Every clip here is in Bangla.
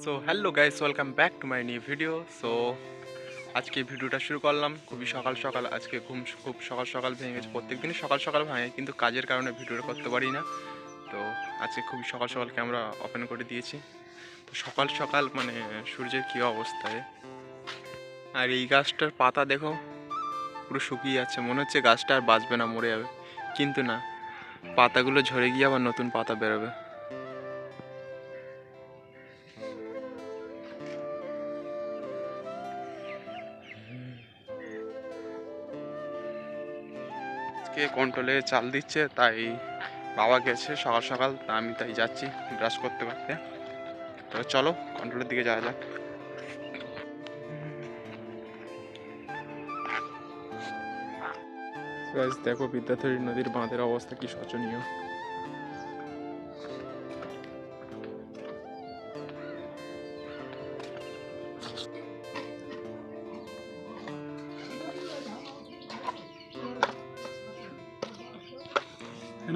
So hello guys, welcome back to my new video. So আজকে ভিডিওটা শুরু করলাম খুবই সকাল সকাল। আজকে ঘুম খুব সকাল সকাল ভেঙে গেছে। প্রত্যেকদিনই সকাল সকাল ভাঙে, কিন্তু কাজের কারণে ভিডিওটা করতে পারি না। তো আজকে খুবই সকাল সকাল ক্যামেরা ওপেন করে দিয়েছি। তো সকাল সকাল মানে সূর্যের কী অবস্থায়। আর এই গাছটার পাতা দেখো, পুরো শুকিয়ে যাচ্ছে, মনে হচ্ছে গাছটা আর বাঁচবে না, মরে যাবে। কিন্তু না, পাতাগুলো ঝরে গিয়ে আবার নতুন পাতা বেরোবে। আজকে কন্ট্রোলে চাল দিচ্ছে, তাই বাবা গেছে সকাল সকাল, তা আমি তাই যাচ্ছি ব্রাশ করতে করতে। তো চলো কন্ট্রোলের দিকে যাওয়া যাক। দেখো বিদ্যাধরী নদীর বাঁধের অবস্থা কি শোচনীয়।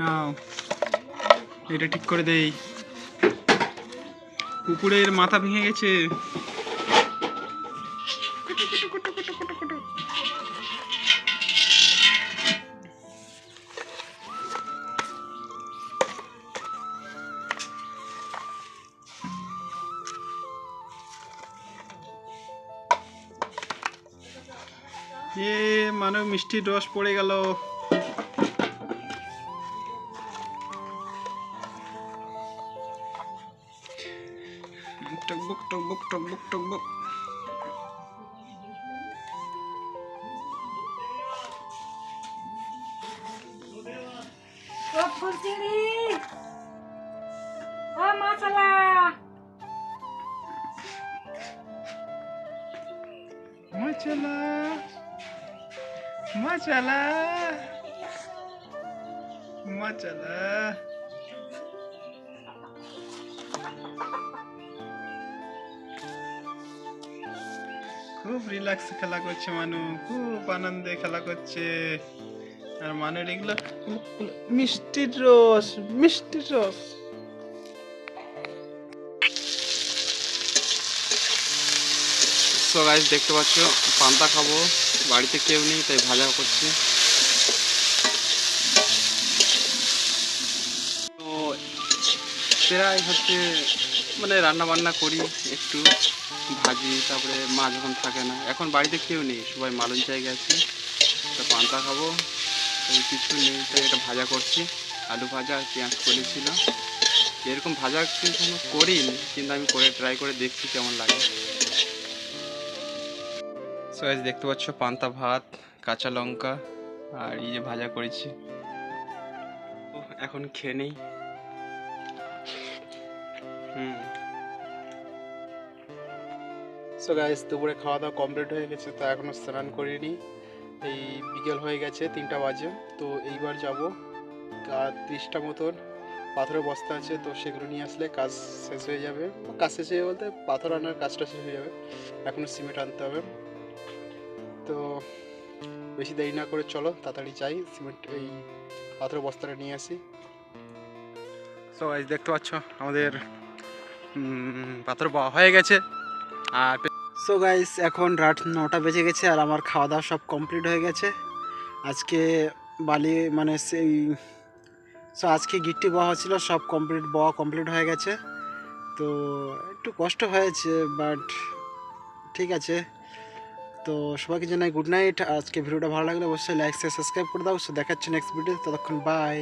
নাও, এটা ঠিক করে দেই। কুকুরের মাথা ভেঙে গেছে। মানব মিষ্টির রস পড়ে গেল। টকবক টকবক টকবক টকবক। মাছালা মাছালা মাছালা। খুব রিল্যাক্স খেলা করছে মানু, খুব আনন্দে খেলা করছে। আর মানুর এগুলো মিষ্টির রস, মিষ্টির রস। সো গাইস দেখতে পাচ্ছ, পান্তা খাবো, বাড়িতে কেউ নেই তাই ভাজা করছি। তো প্রায় হচ্ছে মানে রান্না বান্না করি, একটু ভাজি, তারপরে মা যখন থাকে না, এখন বাড়িতে কেউ নেই, সবাই মালুন জায়গায় আছে। তো পান্তা খাবো, তাই কিছু নেই, তাই এটা ভাজা করছি। আলু ভাজা আর পেঁয়াজ করেছিল। এরকম ভাজা কিন্তু করিনি, কিন্তু আমি করে ট্রাই করে দেখছি কেমন লাগে। সো গাইস দেখতে পাচ্ছ, পান্তা ভাত, কাঁচা লঙ্কা আর এই যে ভাজা করেছি। এখন খেয়ে নেই। সো গাইস দুপুরে খাওয়া দাওয়া কমপ্লিট হয়ে গেছে, তো এখনও স্নান করিনি। এই বিকেল হয়ে গেছে, 3টা বাজে। তো এইবার যাব 30টা মতন পাথরের বস্তা আছে, তো সেগুলো নিয়ে আসলে কাজ শেষ হয়ে যাবে। কাজ শেষ হয়ে বলতে পাথর আনার কাজটা শেষ হয়ে যাবে, এখনও সিমেন্ট আনতে হবে। তো বেশি দেরি না করে চলো তাড়াতাড়ি যাই, সিমেন্ট এই পাথরের বস্তাটা নিয়ে আসি। সো গাইস দেখতে পাচ্ছ আমাদের পাথর পাওয়া হয়ে গেছে। আর সো গাইস এখন রাত 9টা বেজে গেছে, আর আমার খাওয়া দাওয়া সব কমপ্লিট হয়ে গেছে। আজকে বালি মানে সেই আজকে গিট্টি বওয়া হচ্ছিলো, সব বওয়া কমপ্লিট হয়ে গেছে। তো একটু কষ্ট হয়েছে, বাট ঠিক আছে। তো সবাইকে জানাই গুড নাইট। আজকে ভিডিওটা ভালো লাগলে অবশ্যই লাইক শেয়ার সাবস্ক্রাইব করে দাও। সো দেখাচ্ছি নেক্সট ভিডিও, ততক্ষণ বাই।